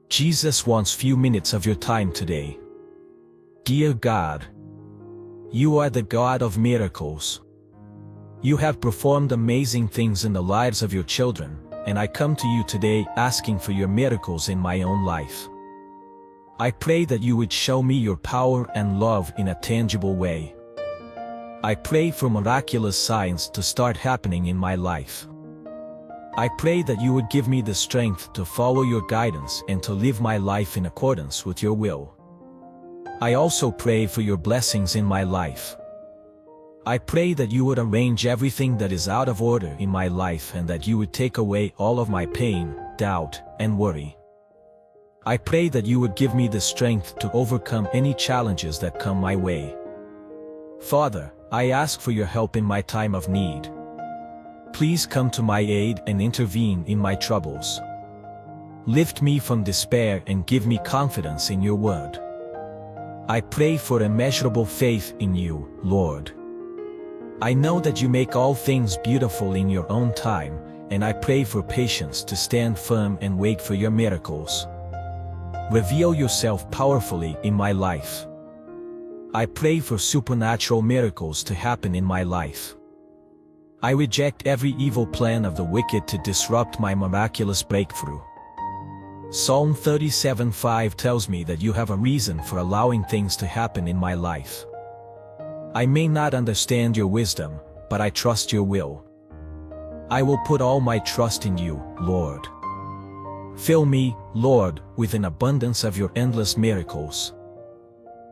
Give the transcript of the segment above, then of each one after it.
Jesus wants few minutes of your time today. Dear God, you are the God of miracles. You have performed amazing things in the lives of your children, and I come to you today asking for your miracles in my own life. I pray that you would show me your power and love in a tangible way. I pray for miraculous signs to start happening in my life. I pray that you would give me the strength to follow your guidance and to live my life in accordance with your will. I also pray for your blessings in my life. I pray that you would arrange everything that is out of order in my life and that you would take away all of my pain, doubt, and worry. I pray that you would give me the strength to overcome any challenges that come my way. Father, I ask for your help in my time of need. Please come to my aid and intervene in my troubles. Lift me from despair and give me confidence in your word. I pray for immeasurable faith in you, Lord. I know that you make all things beautiful in your own time, and I pray for patience to stand firm and wait for your miracles. Reveal yourself powerfully in my life. I pray for supernatural miracles to happen in my life. I reject every evil plan of the wicked to disrupt my miraculous breakthrough. Psalm 37:5 tells me that you have a reason for allowing things to happen in my life. I may not understand your wisdom, but I trust your will. I will put all my trust in you, Lord. Fill me, Lord, with an abundance of your endless miracles.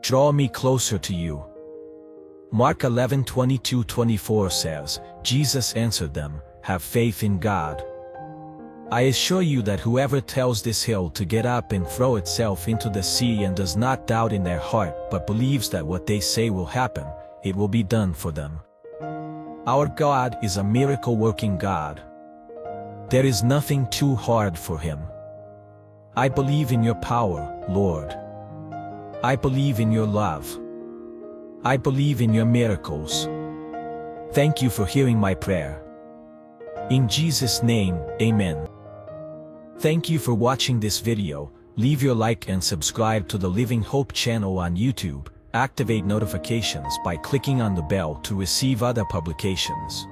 Draw me closer to you. Mark 11:22-24 says, Jesus answered them, "Have faith in God. I assure you that whoever tells this hill to get up and throw itself into the sea and does not doubt in their heart but believes that what they say will happen, it will be done for them." Our God is a miracle-working God. There is nothing too hard for him. I believe in your power, Lord. I believe in your love. I believe in your miracles. Thank you for hearing my prayer. In Jesus' name, amen. Thank you for watching this video. Leave your like and subscribe to the Living Hope channel on YouTube. Activate notifications by clicking on the bell to receive other publications.